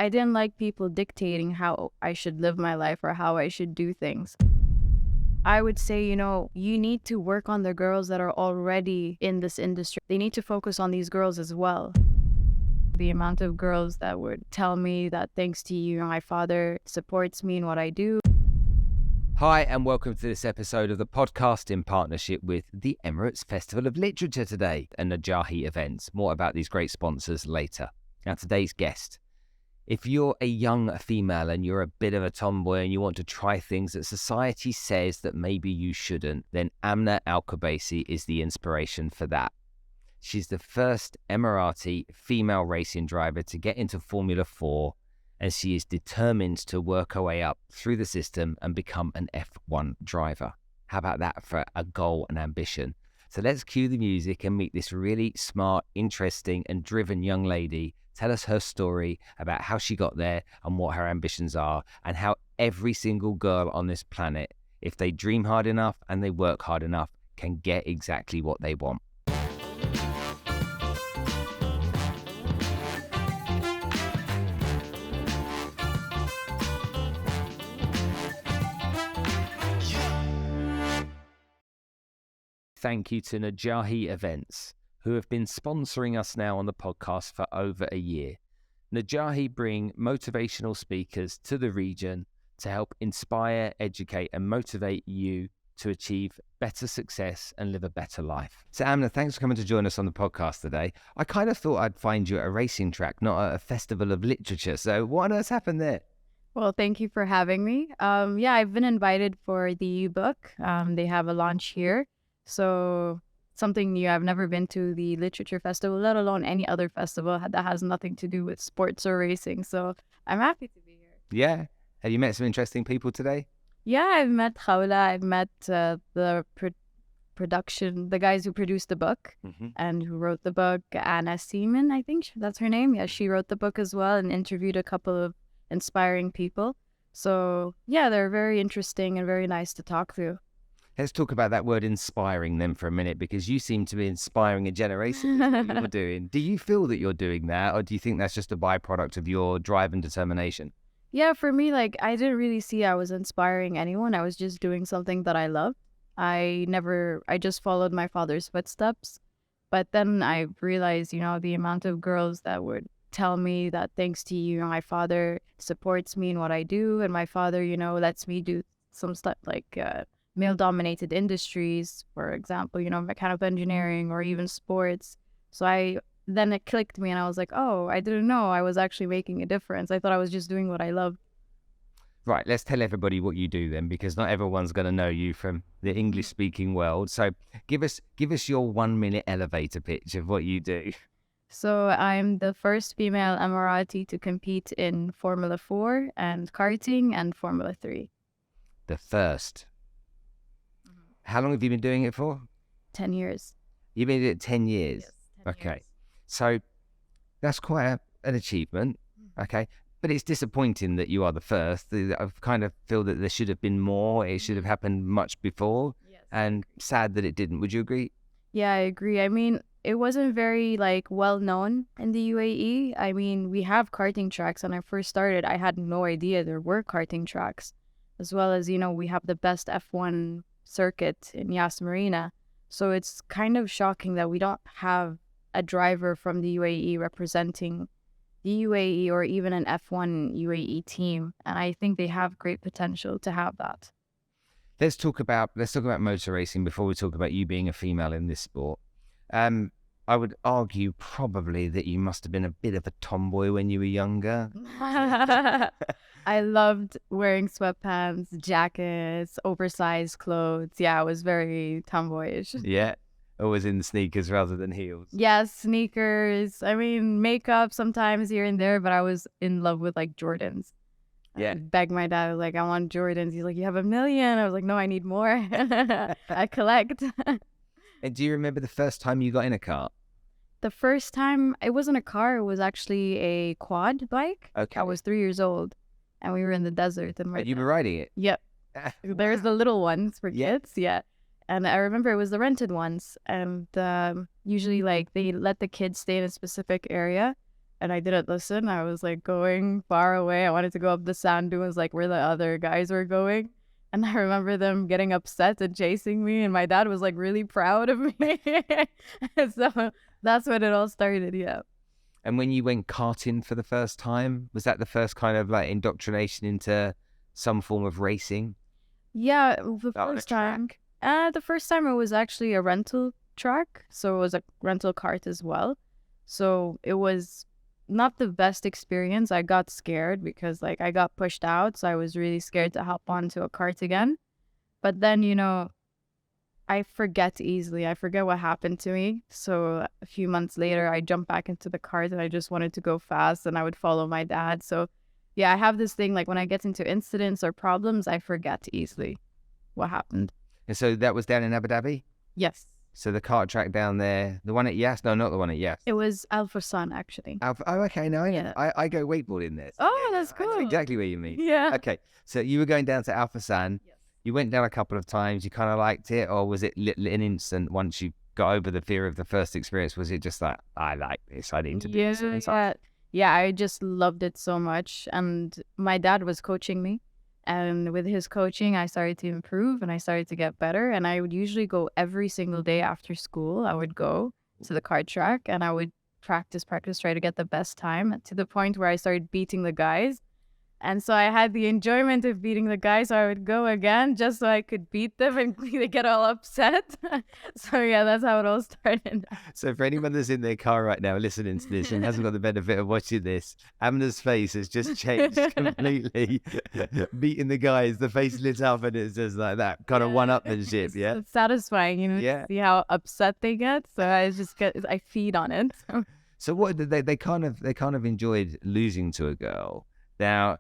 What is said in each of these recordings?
I didn't like people dictating how I should live my life or how I should do things. I would say, you need to work on the girls that are already in this industry. They need to focus on these girls as well. The amount of girls that would tell me that thanks to you, my father supports me in what I do. Hi, and welcome to this episode of the podcast in partnership with the Emirates Festival of Literature today and Najahi events. More about these great sponsors later. Now, today's guest. If you're a young female and you're a bit of a tomboy and you want to try things that society says that maybe you shouldn't, then Amna Al Qubaisi is the inspiration for that. She's the first Emirati female racing driver to get into Formula 4, and she is determined to work her way up through the system and become an F1 driver. How about that for a goal and ambition? So let's cue the music and meet this really smart, interesting and driven young lady. Tell us her story about how she got there and what her ambitions are, and how every single girl on this planet, if they dream hard enough and they work hard enough, can get exactly what they want. Thank you to Najahi Events, who have been sponsoring us now on the podcast for over a year. Najahi bring motivational speakers to the region to help inspire, educate and motivate you to achieve better success and live a better life. So Amna, thanks for coming to join us on the podcast today. I kind of thought I'd find you at a racing track, not at a festival of literature. So what on earth happened there? Well, thank you for having me. I've been invited for the book. They have a launch here. So something new. I've never been to the literature festival, let alone any other festival that has nothing to do with sports or racing. So I'm happy to be here. Yeah. Have you met some interesting people today? Yeah, I've met Khawla. I've met the production, the guys who produced the book and who wrote the book. Anna Seaman, I think that's her name. Yeah, she wrote the book as well and interviewed a couple of inspiring people. So yeah, they're very interesting and very nice to talk to. Let's talk about that word inspiring then for a minute, because you seem to be inspiring a generation with what you're doing. Do you feel that you're doing that, or do you think that's just a byproduct of your drive and determination? Yeah, for me, I didn't really see I was inspiring anyone. I was just doing something that I loved. I just followed my father's footsteps. But then I realized, the amount of girls that would tell me that thanks to you, my father supports me in what I do. And my father, lets me do some stuff like male-dominated industries, for example, mechanical engineering or even sports. So then it clicked me and I was like, oh, I didn't know I was actually making a difference. I thought I was just doing what I loved. Right, let's tell everybody what you do then, because not everyone's going to know you from the English-speaking world. So give us your 1 minute elevator pitch of what you do. So I'm the first female Emirati to compete in Formula 4 and karting and Formula 3. The first. How long have you been doing it for? 10 years. You've been doing it 10 years? Yes, 10 okay. years. So that's quite an achievement. Okay. But it's disappointing that you are the first. I kind of feel that there should have been more. It should have happened much before. Yes. And sad that it didn't. Would you agree? Yeah, I agree. I mean, it wasn't very well known in the UAE. I mean, we have karting tracks. When I first started, I had no idea there were karting tracks, as well as, we have the best F1 circuit in Yas Marina. So it's kind of shocking that we don't have a driver from the UAE representing the UAE or even an F1 UAE team. And I think they have great potential to have that. Let's talk about motor racing before we talk about you being a female in this sport. I would argue probably that you must have been a bit of a tomboy when you were younger. I loved wearing sweatpants, jackets, oversized clothes. Yeah, I was very tomboyish. Yeah, always in sneakers rather than heels. Yes, sneakers. I mean, makeup sometimes here and there, but I was in love with Jordans. Yeah. I begged my dad, I was like, I want Jordans. He's like, you have 1 million. I was like, no, I need more. I collect. And do you remember the first time you got in a car? The first time, it wasn't a car. It was actually a quad bike. Okay. I was 3 years old, and we were in the desert. And you were riding it? Yep. There's the little ones for kids. Yeah. And I remember it was the rented ones. And usually, they let the kids stay in a specific area. and I didn't listen. I was like going far away. I wanted to go up the sand dunes like where the other guys were going. And I remember them getting upset and chasing me, and my dad was like really proud of me. So that's when it all started, yeah. And when you went karting for the first time, was that the first kind of like indoctrination into some form of racing? Yeah, Out on a track? the first time it was actually a rental track, so it was a rental cart as well. So it was not the best experience. I got scared because like I got pushed out, so I was really scared to hop onto a cart again. But then, I forget easily. I forget what happened to me. So a few months later, I jumped back into the cart and I just wanted to go fast and I would follow my dad. So yeah, I have this thing like when I get into incidents or problems, I forget easily what happened. And so that was down in Abu Dhabi? Yes. So the kart track down there, the one at Yas? No, not the one at Yas. It was Al Sun, actually. Oh, okay. No, Yeah. I go wakeboarding there. So Oh, that's I know cool. exactly where you mean. Yeah. Okay. So you were going down to Al San. Yes. You went down a couple of times. You kind of liked it, or was it an instant once you got over the fear of the first experience? Was it just like, I like this, I need to do this? Yeah, I just loved it so much. And my dad was coaching me. And with his coaching, I started to improve and I started to get better. And I would usually go every single day after school. I would go to the kart track and I would practice, try to get the best time to the point where I started beating the guys. And so I had the enjoyment of beating the guys. So I would go again just so I could beat them and they get all upset. So yeah, that's how it all started. So for anyone that's in their car right now listening to this and hasn't got the benefit of watching this, Amna's face has just changed completely. Beating the guys, the face lit up and it's just like that kind of one-upmanship, yeah? It's satisfying, to see how upset they get. So I feed on it. So what did they kind of enjoyed losing to a girl. Now,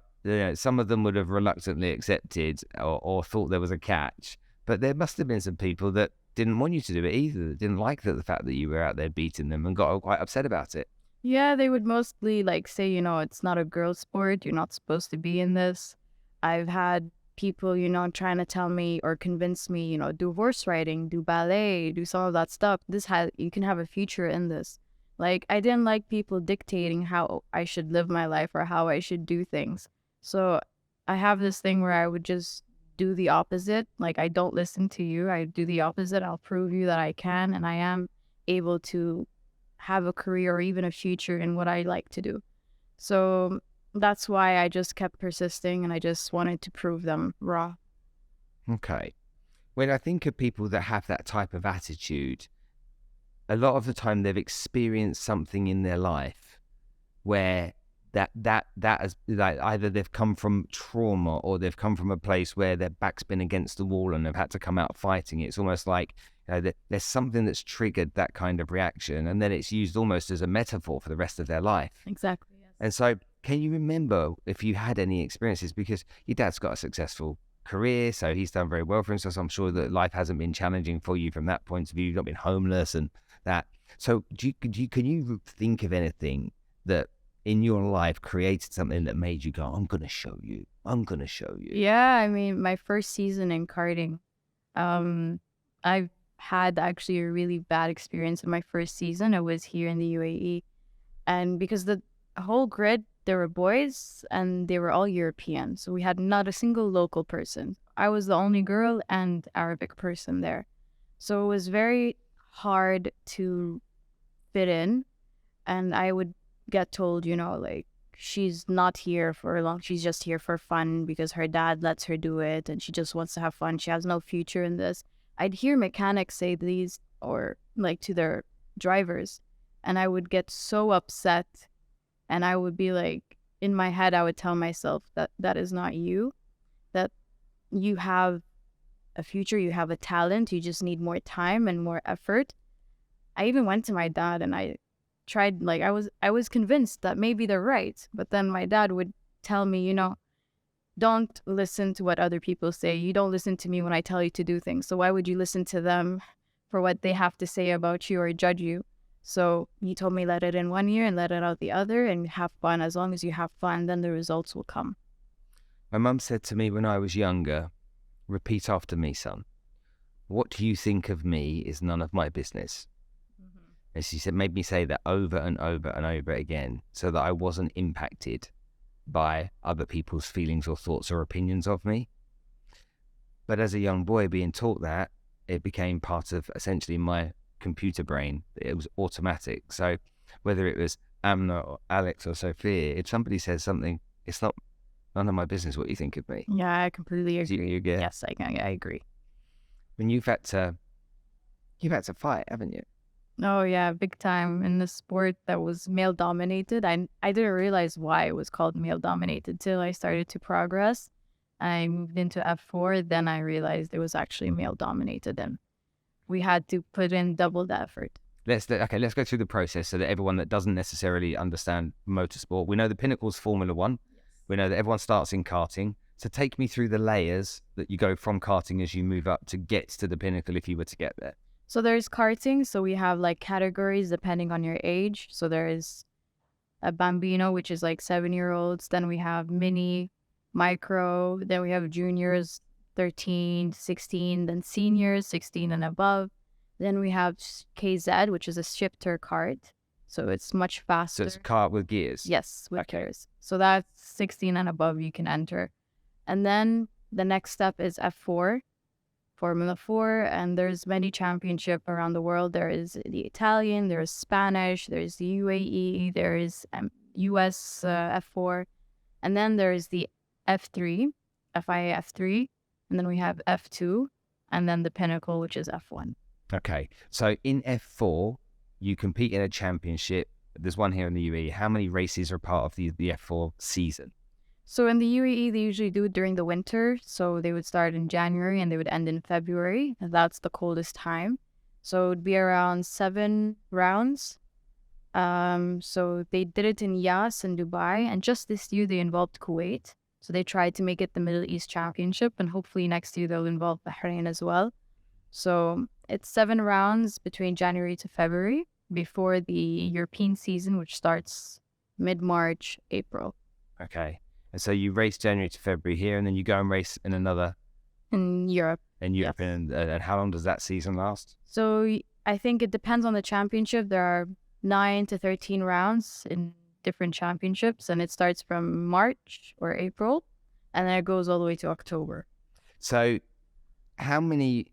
some of them would have reluctantly accepted or thought there was a catch, but there must have been some people that didn't want you to do it either, that didn't like the fact that you were out there beating them and got quite upset about it. Yeah, they would mostly like say, it's not a girl sport. You're not supposed to be in this. I've had people, trying to tell me or convince me, do horse riding, do ballet, do some of that stuff. You can have a future in this. Like, I didn't like people dictating how I should live my life or how I should do things. So I have this thing where I would just do the opposite. Like, I don't listen to you. I do the opposite. I'll prove you that I can and I am able to have a career or even a future in what I like to do. So that's why I just kept persisting and I just wanted to prove them raw. Okay. When I think of people that have that type of attitude, a lot of the time they've experienced something in their life where that has, like, either they've come from trauma or they've come from a place where their back's been against the wall and they've had to come out fighting. It's almost like there's something that's triggered that kind of reaction, and then it's used almost as a metaphor for the rest of their life. Exactly. Yes. And so can you remember if you had any experiences, because your dad's got a successful career, so he's done very well for himself, so I'm sure that life hasn't been challenging for you from that point of view. You've not been homeless and that. So can you think of anything that in your life created something that made you go, I'm going to show you. Yeah, I mean, my first season in karting, I've had actually a really bad experience in my first season. It was here in the UAE. And because the whole grid, there were boys and they were all European. So we had not a single local person. I was the only girl and Arabic person there. So it was very hard to fit in. And I would get told, like, she's not here for long. She's just here for fun because her dad lets her do it and she just wants to have fun. She has no future in this. I'd hear mechanics say these or like to their drivers, and I would get so upset, and I would be like, in my head, I would tell myself that is not you, that you have a future, you have a talent, you just need more time and more effort. I even went to my dad and I tried, like, I was convinced that maybe they're right, but then my dad would tell me, don't listen to what other people say. You don't listen to me when I tell you to do things. So why would you listen to them for what they have to say about you or judge you? So he told me, let it in one ear and let it out the other and have fun. As long as you have fun, then the results will come. My mum said to me when I was younger, repeat after me, son. What you think of me is none of my business. And she said, made me say that over and over and over again so that I wasn't impacted by other people's feelings or thoughts or opinions of me. But as a young boy being taught that, it became part of essentially my computer brain. It was automatic. So whether it was Amna or Alex or Sophia, if somebody says something, it's not none of my business what you think of me. Yeah, I completely Do agree. you get? Yes, I agree. When you've had to fight, haven't you? Oh yeah, big time in the sport that was male dominated. I didn't realize why it was called male dominated till I started to progress. I moved into F4, then I realized it was actually male dominated, and we had to put in double the effort. Let's go through the process so that everyone that doesn't necessarily understand motorsport, we know the pinnacle's Formula One. Yes. We know that everyone starts in karting. So take me through the layers that you go from karting as you move up to get to the pinnacle if you were to get there. So there's karting. So we have like categories depending on your age. So there is a bambino, which is like 7-year-olds. Then we have mini, micro. Then we have juniors, 13, 16. Then seniors, 16 and above. Then we have KZ, which is a shifter kart. So it's much faster. So it's a kart with gears? Yes, with gears. So that's 16 and above you can enter. And then the next step is F4, Formula 4, and there's many championships around the world. There is the Italian, there's Spanish, there's the UAE, there is US F4, and then there's the F3, FIA F3, and then we have F2, and then the pinnacle, which is F1. Okay, so in F4, you compete in a championship. There's one here in the UAE. How many races are part of the F4 season? So in the UAE, they usually do it during the winter. So they would start in January and they would end in February. And that's the coldest time. So it would be around 7 rounds. So they did it in Yas in Dubai. And just this year, they involved Kuwait. So they tried to make it the Middle East Championship. And hopefully next year, they'll involve Bahrain as well. So it's 7 rounds between January to February before the European season, which starts mid-March, April. Okay. And so you race January to February here, and then you go and race in another... In Europe. Yes. And how long does that season last? So I think it depends on the championship. There are 9 to 13 rounds in different championships, and it starts from March or April, and then it goes all the way to October. So how many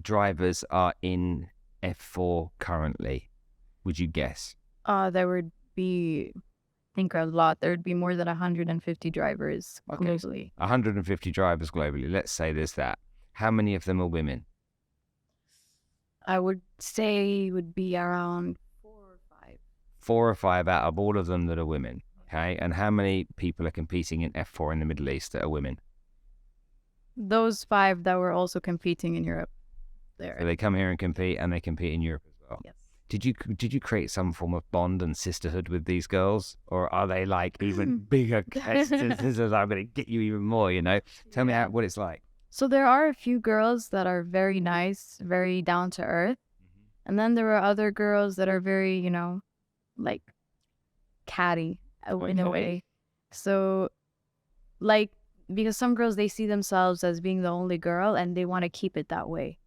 drivers are in F4 currently, would you guess? There would be... I think a lot. There would be more than 150 drivers globally. 150 drivers globally. Let's say there's that. How many of them are women? I would say it would be around 4 or 5. 4 or 5 out of all of them that are women. Okay. And how many people are competing in F4 in the Middle East that are women? Those 5 that were also competing in Europe. There. So they come here and compete, and they compete in Europe as well. Yes. Did you create some form of bond and sisterhood with these girls, or are they like even bigger competitors? I'm going to get you even more, you know? Tell me what it's like. So there are a few girls that are very nice, very down to earth. Mm-hmm. And then there are other girls that are very, you know, like catty in a way. So like, because some girls, they see themselves as being the only girl and they want to keep it that way.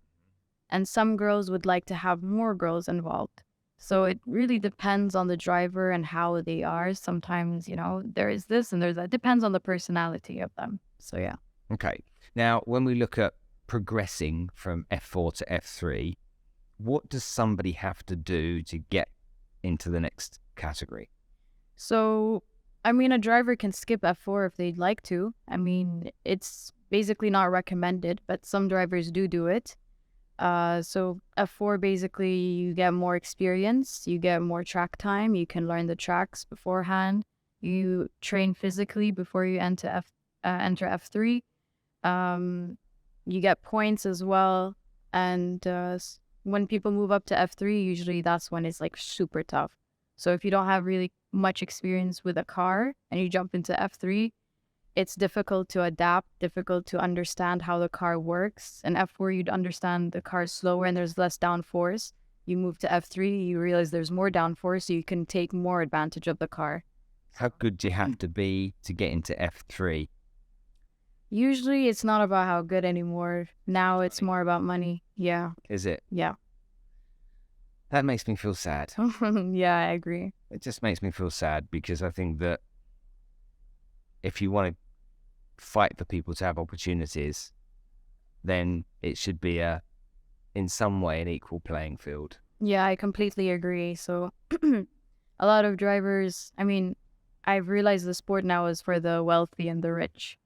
And some girls would like to have more girls involved. So it really depends on the driver and how they are. Sometimes, you know, there is this and there's that. Depends on the personality of them. So, yeah. Okay. Now, when we look at progressing from F4 to F3, what does somebody have to do to get into the next category? So, I mean, a driver can skip F4 if they'd like to. I mean, it's basically not recommended, but some drivers do it. So F4, basically you get more experience, you get more track time, you can learn the tracks beforehand, you train physically before you enter F3, you get points as well, and when people move up to F3, usually that's when it's like super tough. So if you don't have really much experience with a car and you jump into F3, it's difficult to adapt, difficult to understand how the car works. In F4, you'd understand the car's slower and there's less downforce. You move to F3, you realize there's more downforce, so you can take more advantage of the car. How good do you have to be to get into F3? Usually, it's not about how good anymore. Now it's more about money. Yeah. Is it? Yeah. That makes me feel sad. Yeah, I agree. It just makes me feel sad because I think that if you want to fight for people to have opportunities, then it should be in some way an equal playing field. Yeah, I completely agree. So a lot of drivers, I mean, I've realized the sport now is for the wealthy and the rich.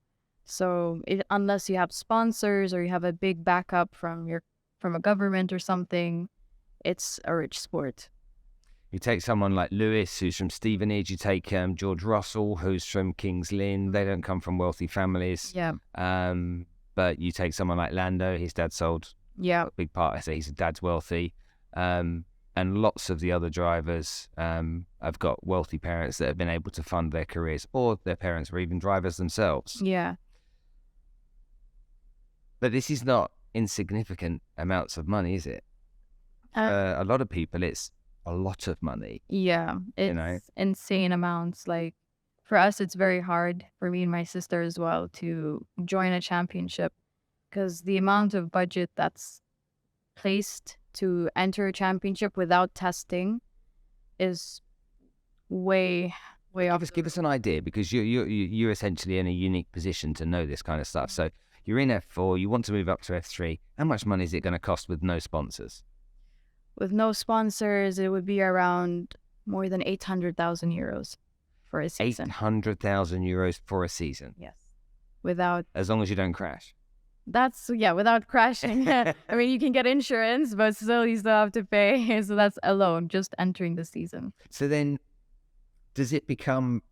So unless you have sponsors or you have a big backup from a government or something, it's a rich sport. You take someone like Lewis, who's from Stevenage. You take George Russell, who's from Kings Lynn. They don't come from wealthy families. Yeah. But you take someone like Lando. His dad sold Yeah. a big part. I say his dad's wealthy. And lots of the other drivers have got wealthy parents that have been able to fund their careers, or their parents were even drivers themselves. Yeah. But this is not insignificant amounts of money, is it? A lot of people, it's a lot of money. Yeah, it's insane amounts. Like for us, it's very hard for me and my sister as well to join a championship because the amount of budget that's placed to enter a championship without testing is way off. Give us an idea, because you're essentially in a unique position to know this kind of stuff. So you're in F4, you want to move up to F3. How much money is it going to cost with no sponsors? With no sponsors, it would be around more than 800,000 euros for a season. 800,000 euros for a season? Yes. Without... As long as you don't crash? Without crashing. I mean, you can get insurance, but still you still have to pay. So that's alone, just entering the season. So then, does it become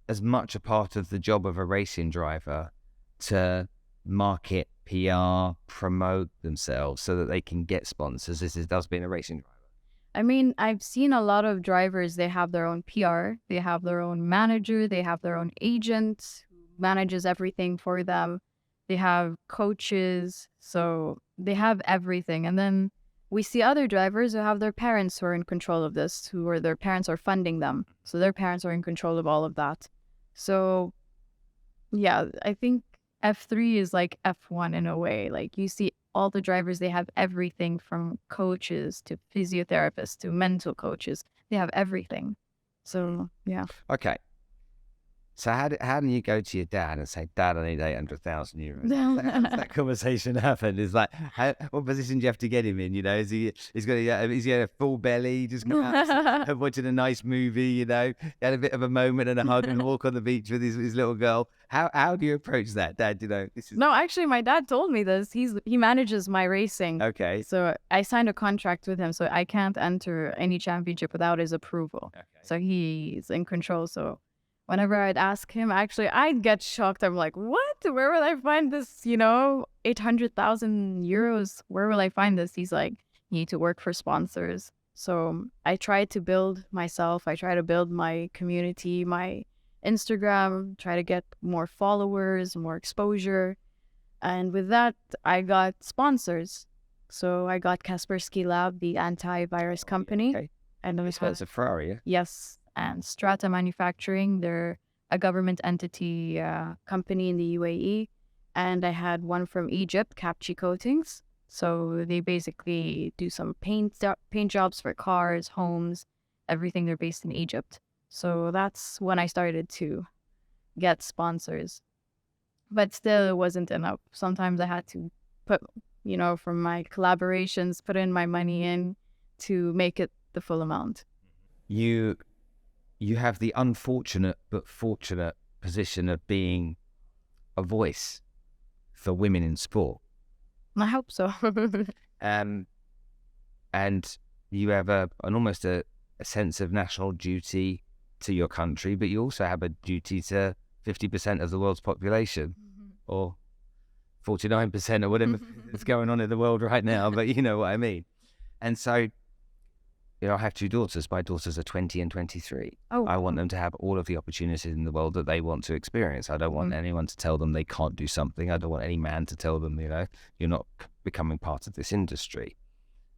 as much a part of the job of a racing driver to market, PR, promote themselves so that they can get sponsors as it does being a racing driver? I mean, I've seen a lot of drivers, they have their own PR, they have their own manager, they have their own agent who manages everything for them. They have coaches, so they have everything. And then we see other drivers who have their parents who are in control of this, their parents are funding them. So their parents are in control of all of that. So yeah, I think F3 is like F1 in a way. Like you see all the drivers, they have everything from coaches to physiotherapists to mental coaches. They have everything. So yeah. Okay. So how do you go to your dad and say, Dad, I need 800,000 euros? How does that conversation happen? It's like, what position do you have to get him in? You know, is he a full belly, just come out watching a nice movie? You know, he had a bit of a moment and a hug and a walk on the beach with his little girl. How do you approach that, Dad? You know, No, actually, my dad told me this. He manages my racing. Okay. So I signed a contract with him, so I can't enter any championship without his approval. Okay. So he's in control. So whenever I'd ask him, actually, I'd get shocked. I'm like, what? Where will I find this, 800,000 euros? Where will I find this? He's like, you need to work for sponsors. So I try to build myself. I try to build my community, my Instagram, try to get more followers, more exposure. And with that, I got sponsors. So I got Kaspersky Lab, the antivirus company. Okay. And it's a Ferrari, yeah? Yes. And Strata Manufacturing, they're a government entity company in the UAE. And I had one from Egypt, Capchi Coatings. So they basically do some paint jobs for cars, homes, everything. They're based in Egypt. So that's when I started to get sponsors. But still, it wasn't enough. Sometimes I had to put, from my collaborations, put in my money in to make it the full amount. You have the unfortunate but fortunate position of being a voice for women in sport. I hope so. And you have an almost a sense of national duty to your country, but you also have a duty to 50% of the world's population, or 49% or whatever is going on in the world right now, but you know what I mean. And so, I have two daughters. My daughters are 20 and 23. Oh, I want them to have all of the opportunities in the world that they want to experience. I don't want anyone to tell them they can't do something. I don't want any man to tell them, you're not becoming part of this industry.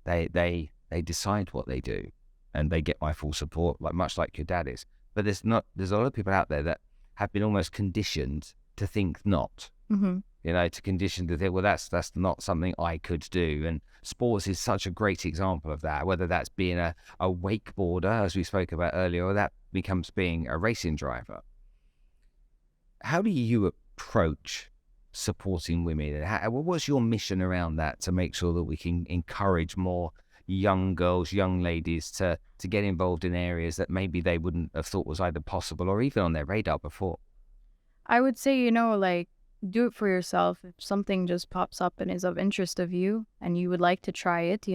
They decide what they do, and they get my full support, much like your dad is. But there's a lot of people out there that have been almost conditioned to think not. Mm-hmm. to condition to think, well, that's not something I could do. And sports is such a great example of that, whether that's being a wakeboarder, as we spoke about earlier, or that becomes being a racing driver. How do you approach supporting women? And what's your mission around that to make sure that we can encourage more young girls, young ladies to get involved in areas that maybe they wouldn't have thought was either possible or even on their radar before? I would say, like, do it for yourself. If something just pops up and is of interest of you and you would like to try it,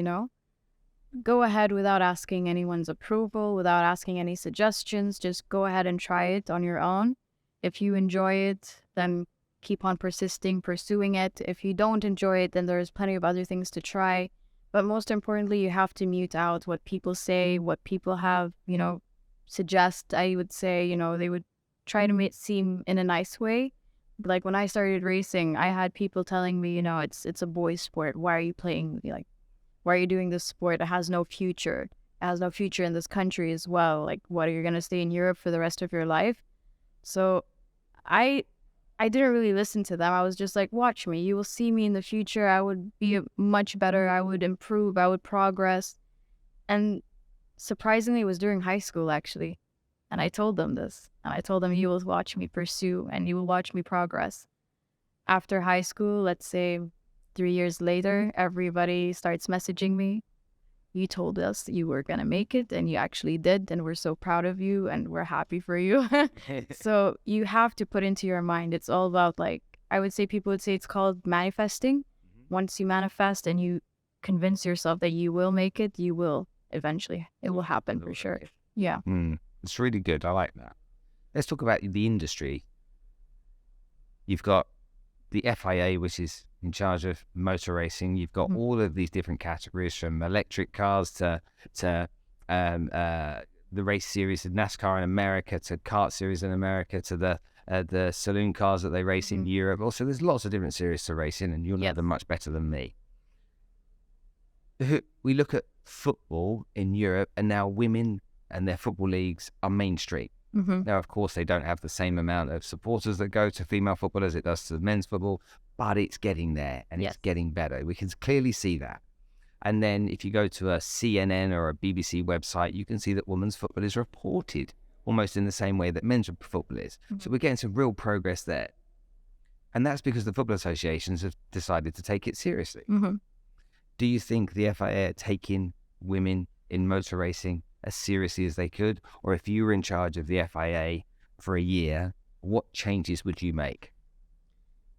go ahead without asking anyone's approval, without asking any suggestions. Just go ahead and try it on your own. If you enjoy it, then keep on pursuing it. If you don't enjoy it, then there's plenty of other things to try. But most importantly, you have to mute out what people say, what people have, suggest. I would say, they would try to make it seem in a nice way. Like when I started racing, I had people telling me, it's a boys' sport. Why are you playing? Like, why are you doing this sport? It has no future. It has no future in this country as well. Like, what, are you going to stay in Europe for the rest of your life? So I didn't really listen to them. I was just like, watch me. You will see me in the future. I would be much better. I would improve. I would progress. And surprisingly, it was during high school, actually. And I told them this. And I told them, you will watch me pursue and you will watch me progress. After high school, let's say 3 years later, everybody starts messaging me. You told us you were going to make it and you actually did. And we're so proud of you and we're happy for you. So you have to put into your mind, it's all about, like, I would say people would say it's called manifesting. Once you manifest and you convince yourself that you will make it, you will eventually. It will happen for sure. Yeah. It's really good. I like that. Let's talk about the industry. You've got the FIA, which is in charge of motor racing. You've got all of these different categories, from electric cars to the race series of NASCAR in America, to kart series in America, to the saloon cars that they race in Europe. Also, there's lots of different series to race in, and you'll know them much better than me. We look at football in Europe, and now women and their football leagues are mainstream. Now, of course, they don't have the same amount of supporters that go to female football as it does to men's football, but it's getting there and it's getting better. We can clearly see that. And then if you go to a CNN or a BBC website, you can see that women's football is reported almost in the same way that men's football is. So we're getting some real progress there. And that's because the football associations have decided to take it seriously. Do you think the FIA are taking women in motor racing as seriously as they could? Or if you were in charge of the FIA for a year, what changes would you make?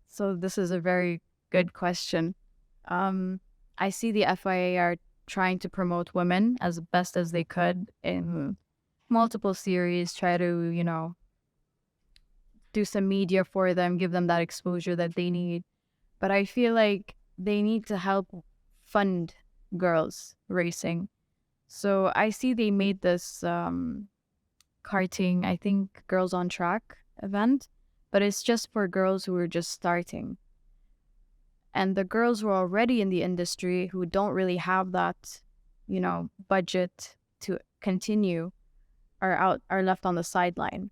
So this is a very good question. I see the FIA are trying to promote women as best as they could in multiple series, try to, do some media for them, give them that exposure that they need. But I feel like they need to help fund girls racing. So I see they made this karting, I think, Girls on Track event, but it's just for girls who are just starting. And the girls who are already in the industry who don't really have that, budget to continue are left on the sideline.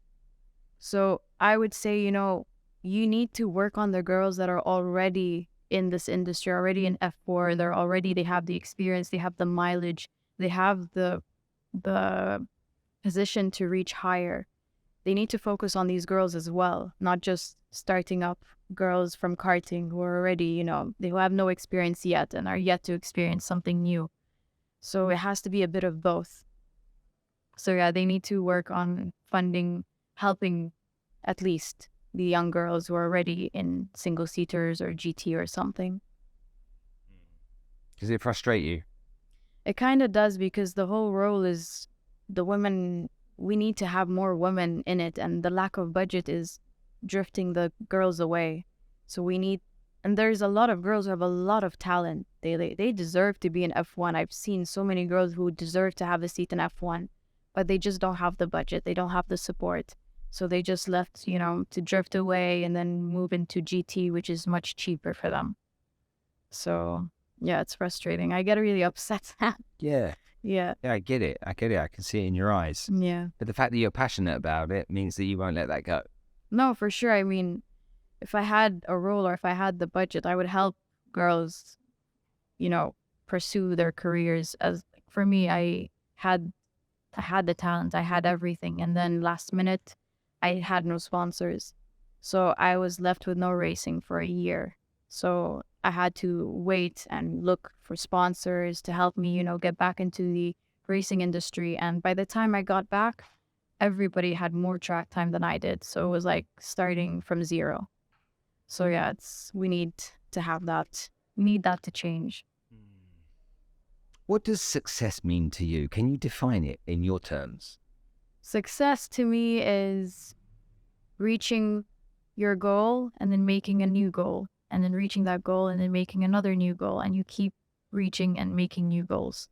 So I would say, you need to work on the girls that are already in this industry, already in F4. They have the experience, they have the mileage, they have the position to reach higher. They need to focus on these girls as well, not just starting up girls from karting who are already, they have no experience yet and are yet to experience something new. So it has to be a bit of both. So yeah, they need to work on funding, helping at least the young girls who are already in single seaters or GT or something. Does it frustrate you? It kind of does, because the whole role is the women. We need to have more women in it, and the lack of budget is drifting the girls away. So we need, and there's a lot of girls who have a lot of talent. They deserve to be in F1. I've seen so many girls who deserve to have a seat in F1, but they just don't have the budget. They don't have the support. So they just left, to drift away and then move into GT, which is much cheaper for them. So yeah, it's frustrating. I get really upset. Yeah. Yeah. Yeah, I get it. I can see it in your eyes. Yeah. But the fact that you're passionate about it means that you won't let that go. No, for sure. I mean, if I had a role or if I had the budget, I would help girls, you know, pursue their careers. As for me, had I had the talent, I had everything, and then last minute, I had no sponsors, so I was left with no racing for a year. So I had to wait and look for sponsors to help me, get back into the racing industry. And by the time I got back, everybody had more track time than I did, so it was like starting from zero. So yeah, we need to have that. We need that to change. What does success mean to you? Can you define it in your terms? Success to me is reaching your goal and then making a new goal, and then reaching that goal and then making another new goal, and you keep reaching and making new goals.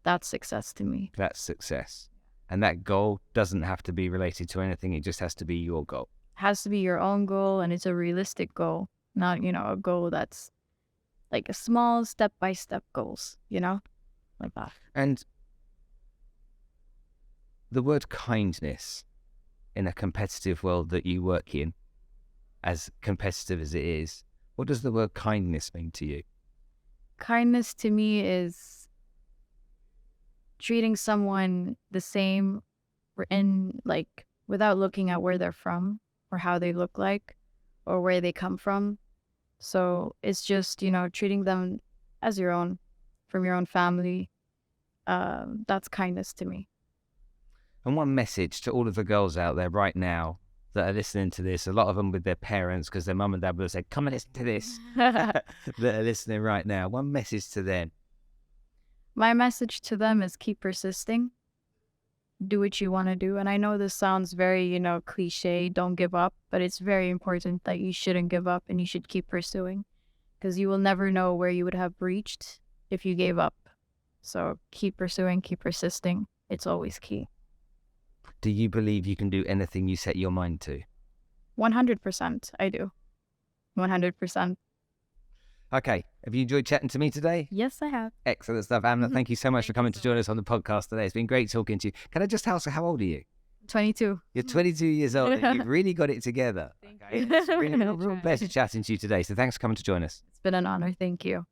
That's success to me. That's success. And that goal doesn't have to be related to anything. It just has to be your goal. It has to be your own goal, and it's a realistic goal, not, a goal that's like a small step-by-step goals, like that. And the word kindness in a competitive world that you work in, as competitive as it is, what does the word kindness mean to you? Kindness to me is treating someone the same without looking at where they're from or how they look like or where they come from. So it's just, treating them as your own, from your own family. That's kindness to me. And one message to all of the girls out there right now that are listening to this, a lot of them with their parents, because their mum and dad will say, come and listen to this, that are listening right now. One message to them. My message to them is keep persisting. Do what you want to do. And I know this sounds very, cliche, don't give up, but it's very important that you shouldn't give up and you should keep pursuing, because you will never know where you would have reached if you gave up. So keep pursuing, keep persisting. It's always key. Do you believe you can do anything you set your mind to? 100%. I do. 100%. Okay. Have you enjoyed chatting to me today? Yes, I have. Excellent stuff. Amna, thank you so much for coming to join us on the podcast today. It's been great talking to you. Can I just ask, how old are you? 22. You're 22 years old and you've really got it together. Thank Okay? you. It's really a real pleasure chatting to you today. So thanks for coming to join us. It's been an honor. Thank you.